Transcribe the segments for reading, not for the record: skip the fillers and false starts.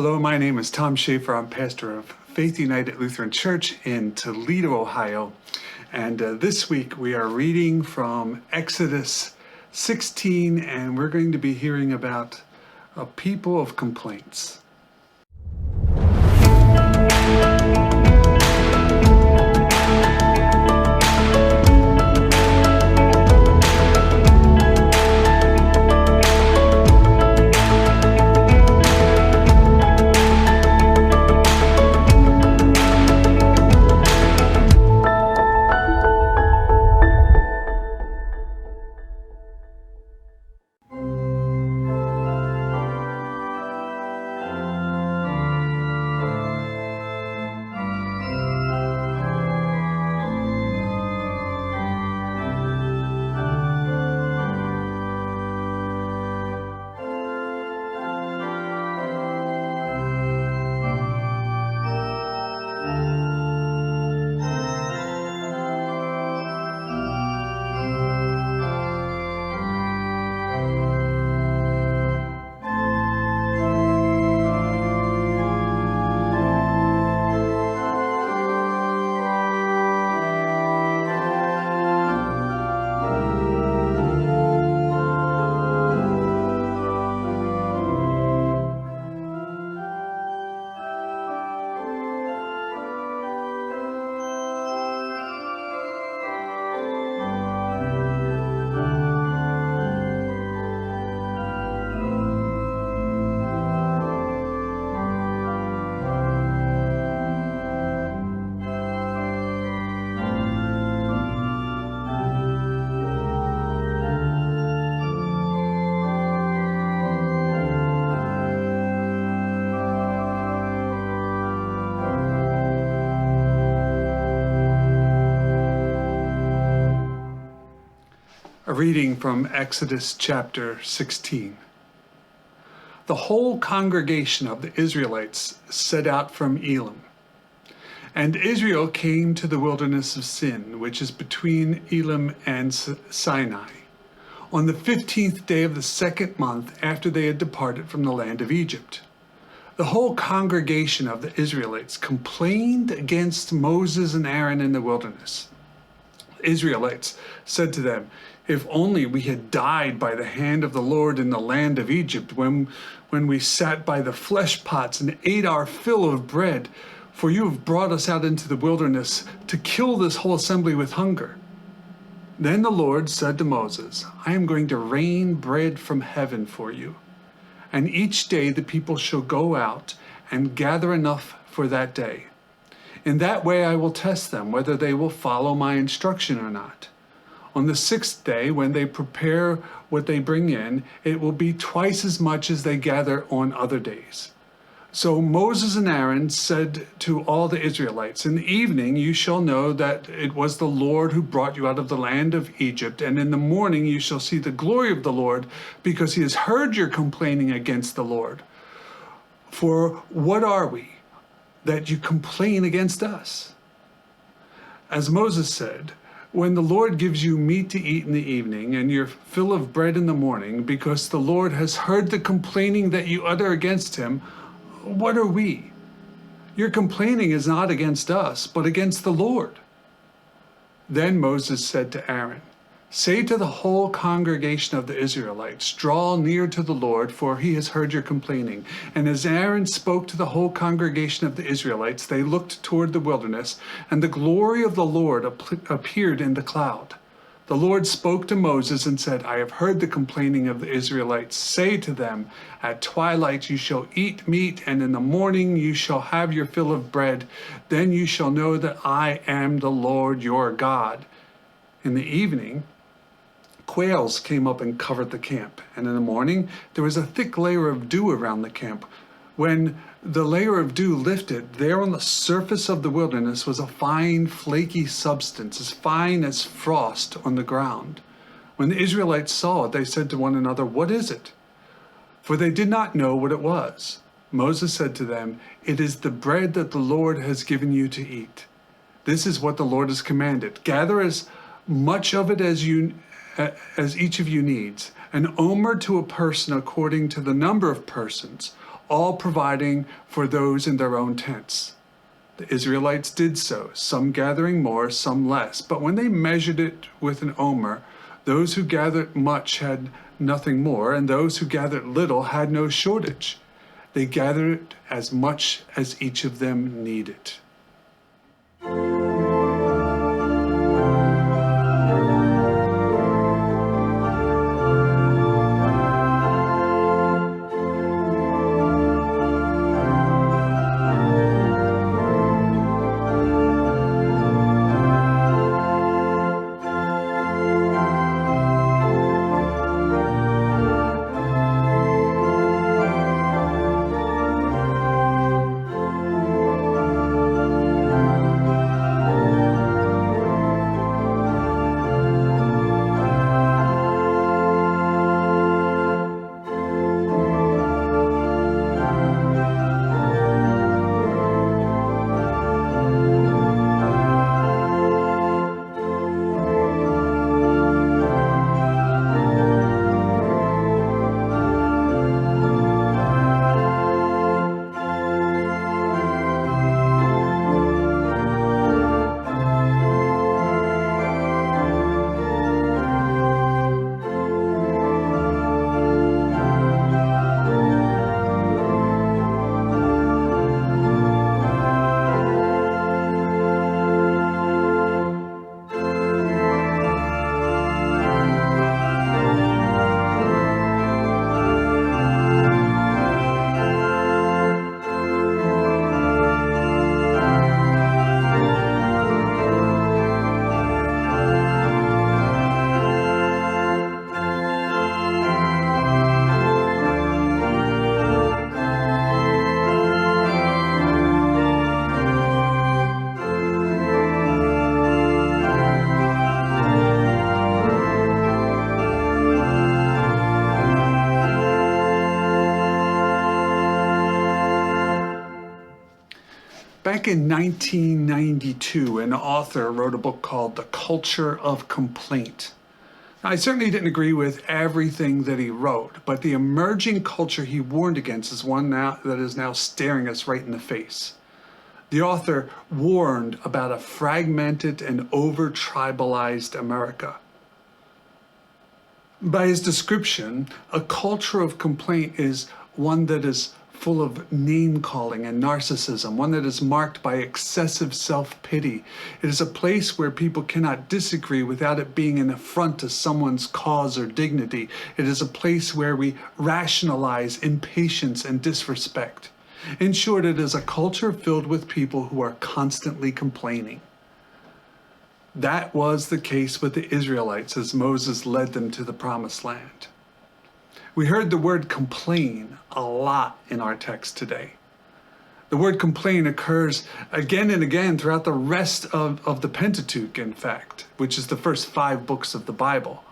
Hello, my name is Tom Schaefer. I'm pastor of Faith United Lutheran Church in Toledo, Ohio. And this week we are reading from Exodus 16, and we're going to be hearing about a people of complaints. A reading from Exodus chapter 16. The whole congregation of the Israelites set out from Elim. And Israel came to the wilderness of Sin, which is between Elim and Sinai, on the 15th day of the second month after they had departed from the land of Egypt. The whole congregation of the Israelites complained against Moses and Aaron in the wilderness. The Israelites said to them, "If only we had died by the hand of the Lord in the land of Egypt, when we sat by the flesh pots and ate our fill of bread, for you have brought us out into the wilderness to kill this whole assembly with hunger." Then the Lord said to Moses, "I am going to rain bread from heaven for you, and each day the people shall go out and gather enough for that day. In that way I will test them whether they will follow my instruction or not. On the sixth day, when they prepare what they bring in, it will be twice as much as they gather on other days." So Moses and Aaron said to all the Israelites, "In the evening you shall know that it was the Lord who brought you out of the land of Egypt, and in the morning you shall see the glory of the Lord, because he has heard your complaining against the Lord. For what are we, that you complain against us?" As Moses said, "When the Lord gives you meat to eat in the evening and your fill of bread in the morning, because the Lord has heard the complaining that you utter against him, what are we? Your complaining is not against us, but against the Lord." Then Moses said to Aaron, "Say to the whole congregation of the Israelites, draw near to the Lord, for he has heard your complaining." And as Aaron spoke to the whole congregation of the Israelites, they looked toward the wilderness, and the glory of the Lord appeared in the cloud. The Lord spoke to Moses and said, "I have heard the complaining of the Israelites. Say to them, at twilight you shall eat meat, and in the morning you shall have your fill of bread. Then you shall know that I am the Lord your God." In the evening, quails came up and covered the camp, and in the morning there was a thick layer of dew around the camp. When the layer of dew lifted, there on the surface of the wilderness was a fine, flaky substance, as fine as frost on the ground. When the Israelites saw it, they said to one another, "What is it?" For they did not know what it was. Moses said to them, "It is the bread that the Lord has given you to eat. This is what the Lord has commanded. Gather as much of it as each of you needs, an omer to a person according to the number of persons. all providing for those in their own tents. The Israelites did so, some gathering more, some less. But when they measured it with an omer, those who gathered much had nothing more, and those who gathered little had no shortage. They gathered as much as each of them needed. Back in 1992, an author wrote a book called The Culture of Complaint. Now, I certainly didn't agree with everything that he wrote, but the emerging culture he warned against is one that is now staring us right in the face. The author warned about a fragmented and over-tribalized America. By his description, a culture of complaint is one that is full of name-calling and narcissism, one that is marked by excessive self-pity. It is a place where people cannot disagree without it being an affront to someone's cause or dignity. It is a place where we rationalize impatience and disrespect. In short, it is a culture filled with people who are constantly complaining. That was the case with the Israelites as Moses led them to the Promised Land. We heard the word complain a lot in our text today. The word complain occurs again and again throughout the rest of the Pentateuch, in fact, which is the first 5 books of the Bible.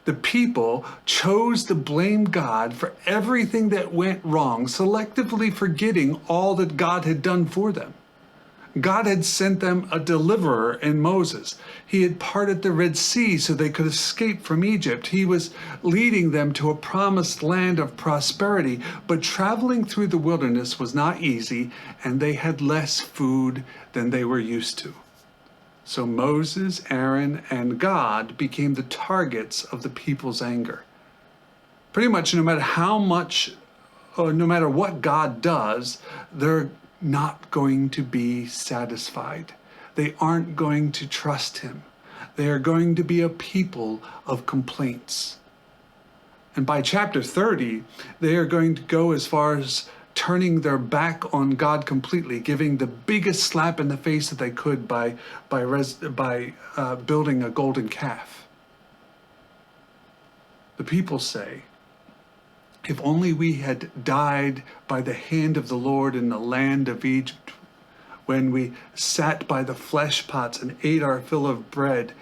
The people chose to blame God for everything that went wrong, selectively forgetting all that God had done for them. God had sent them a deliverer in Moses. He had parted the Red Sea so they could escape from Egypt. He was leading them to a promised land of prosperity, but traveling through the wilderness was not easy, and they had less food than they were used to. So Moses, Aaron, and God became the targets of the people's anger. Pretty much no matter what God does, they're not going to be satisfied. They aren't going to trust him. They are going to be a people of complaints. And by chapter 30, they are going to go as far as turning their back on God completely, giving the biggest slap in the face that they could by building a golden calf. The people say, if only we had died by the hand of the Lord in the land of Egypt, when we sat by the flesh pots and ate our fill of bread,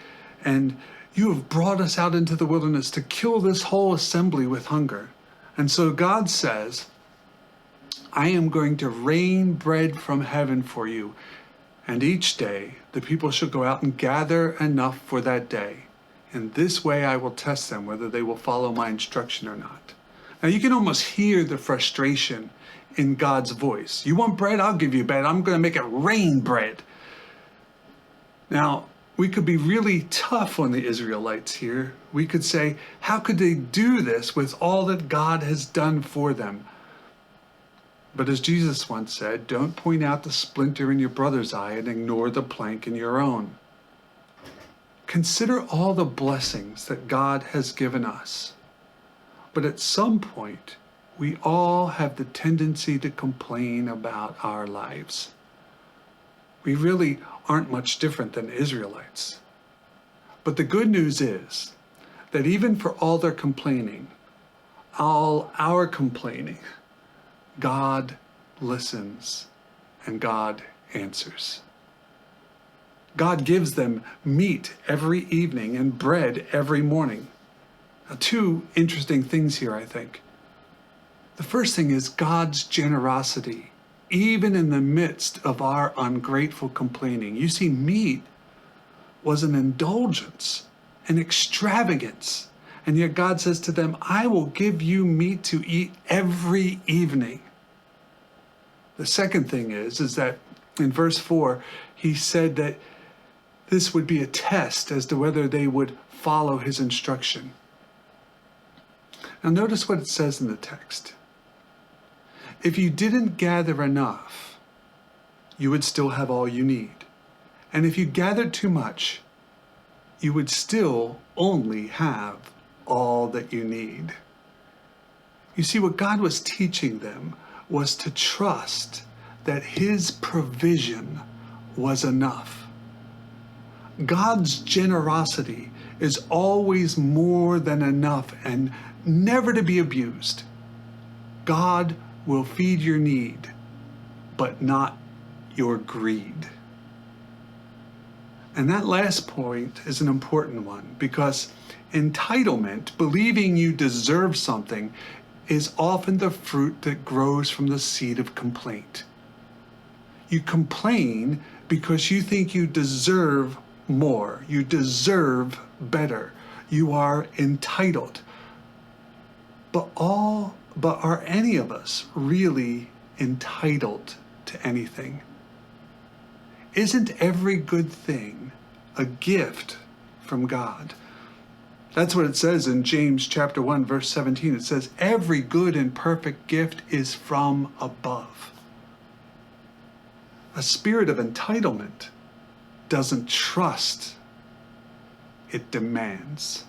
and you have brought us out into the wilderness to kill this whole assembly with hunger. And so God says, I am going to rain bread from heaven for you, and each day the people shall go out and gather enough for that day. In this way I will test them whether they will follow my instruction or not. Now you can almost hear the frustration in God's voice. You want bread? I'll give you bread. I'm going to make it rain bread. Now, we could be really tough on the Israelites here. We could say, how could they do this with all that God has done for them? But as Jesus once said, don't point out the splinter in your brother's eye and ignore the plank in your own. Consider all the blessings that God has given us. But at some point, we all have the tendency to complain about our lives. We really aren't much different than Israelites. But the good news is that even for all their complaining, all our complaining, God listens and God answers. God gives them meat every evening and bread every morning. Now, two interesting things here, I think. The first thing is God's generosity, even in the midst of our ungrateful complaining. You see, meat was an indulgence, an extravagance. And yet God says to them, I will give you meat to eat every evening. The second thing is that in verse 4, he said that this would be a test as to whether they would follow his instruction. Now notice what it says in the text. If you didn't gather enough, you would still have all you need. And if you gathered too much, you would still only have all that you need. You see, what God was teaching them was to trust that his provision was enough. God's generosity is always more than enough and never to be abused. God will feed your need, but not your greed. And that last point is an important one, because entitlement, believing you deserve something, is often the fruit that grows from the seed of complaint. You complain because you think you deserve more, you deserve better, you are entitled. But are any of us really entitled to anything? Isn't every good thing a gift from God? That's what it says in James chapter 1, verse 17. It says, every good and perfect gift is from above. A spirit of entitlement doesn't trust, it demands.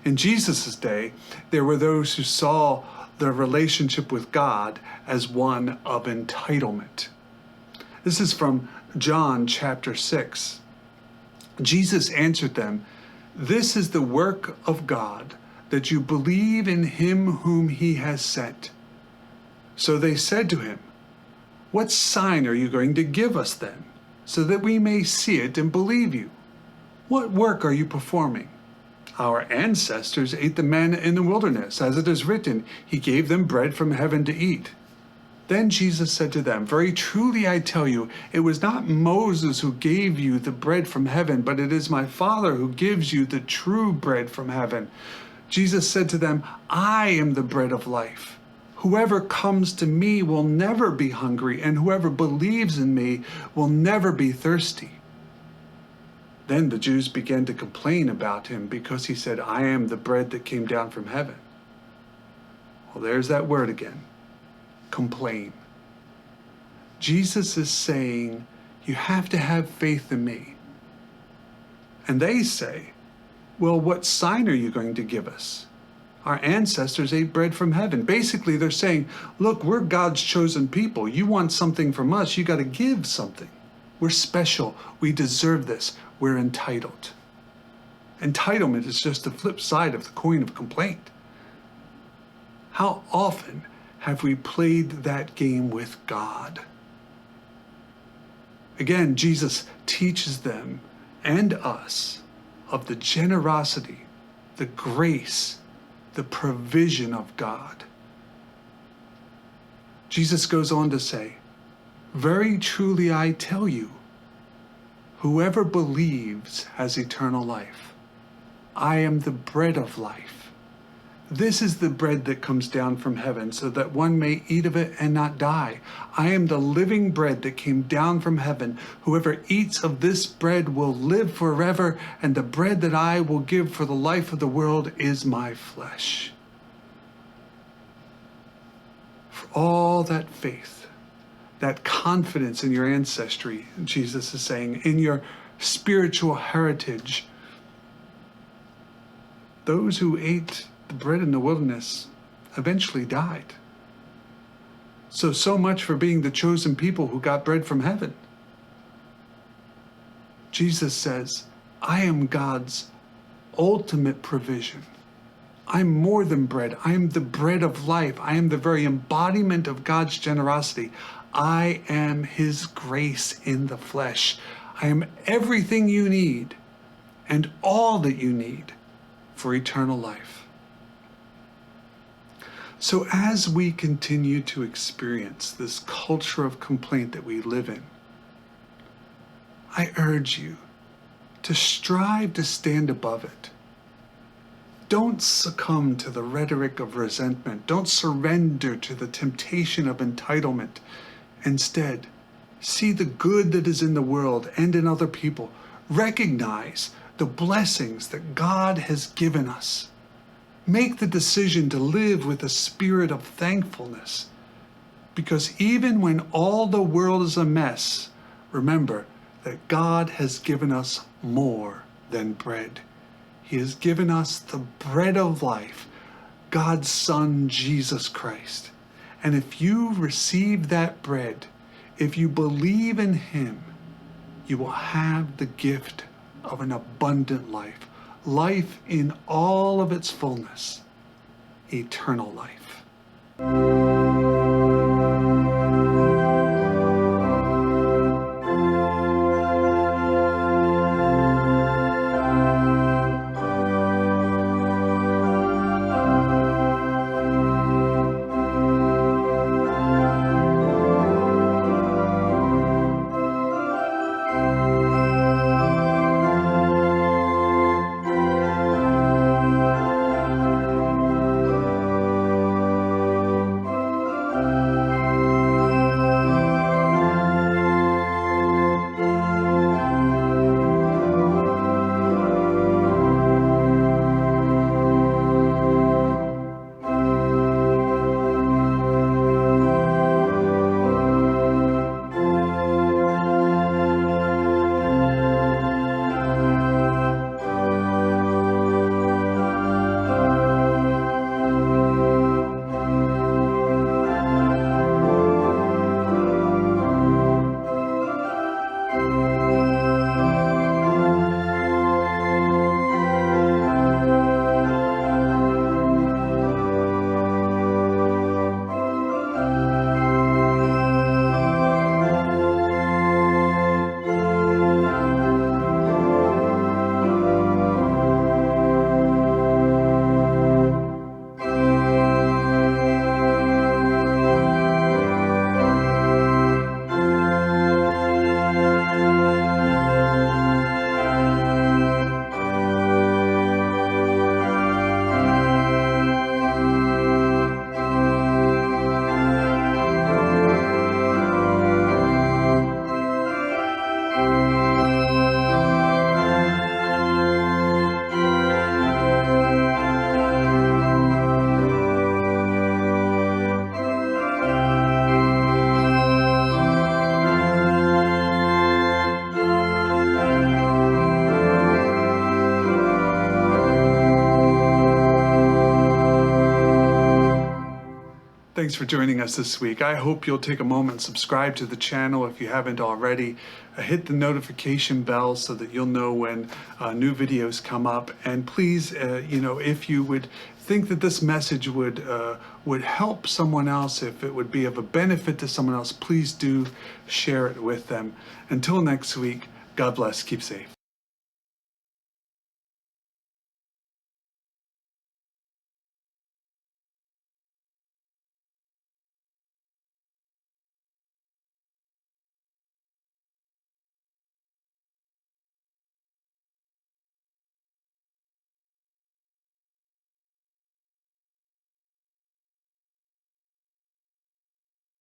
In Jesus' day, there were those who saw their relationship with God as one of entitlement. This is from John chapter 6. Jesus answered them, this is the work of God, that you believe in him whom he has sent. So they said to him, what sign are you going to give us then, so that we may see it and believe you? What work are you performing? Our ancestors ate the manna in the wilderness, as it is written, he gave them bread from heaven to eat. Then Jesus said to them, very truly I tell you, it was not Moses who gave you the bread from heaven, but it is my Father who gives you the true bread from heaven. Jesus said to them, I am the bread of life. Whoever comes to me will never be hungry, and whoever believes in me will never be thirsty. Then the Jews began to complain about him because he said, I am the bread that came down from heaven. Well, there's that word again. Complain. Jesus is saying, you have to have faith in me. And they say, well, what sign are you going to give us? Our ancestors ate bread from heaven. Basically, they're saying, look, we're God's chosen people. You want something from us, you got to give something. We're special. We deserve this. We're entitled. Entitlement is just the flip side of the coin of complaint. How often have we played that game with God? Again, Jesus teaches them and us of the generosity, the grace, the provision of God. Jesus goes on to say, very truly I tell you, whoever believes has eternal life. I am the bread of life. This is the bread that comes down from heaven, so that one may eat of it and not die. I am the living bread that came down from heaven. Whoever eats of this bread will live forever, and the bread that I will give for the life of the world is my flesh. For all that faith, that confidence in your ancestry, Jesus is saying, in your spiritual heritage, those who ate the bread in the wilderness eventually died. So much for being the chosen people who got bread from heaven. Jesus says, I am God's ultimate provision. I'm more than bread. I am the bread of life. I am the very embodiment of God's generosity. I am His grace in the flesh. I am everything you need and all that you need for eternal life. So as we continue to experience this culture of complaint that we live in, I urge you to strive to stand above it. Don't succumb to the rhetoric of resentment. Don't surrender to the temptation of entitlement. Instead, see the good that is in the world and in other people. Recognize the blessings that God has given us. Make the decision to live with a spirit of thankfulness. Because even when all the world is a mess, remember that God has given us more than bread. He has given us the bread of life, God's Son, Jesus Christ. And if you receive that bread, if you believe in Him, you will have the gift of an abundant life. Life in all of its fullness, eternal life. Thanks for joining us this week. I hope you'll take a moment and subscribe to the channel if you haven't already. Hit the notification bell so that you'll know when new videos come up. And please, if you would think that this message would help someone else, if it would be of a benefit to someone else, please do share it with them. Until next week, God bless. Keep safe.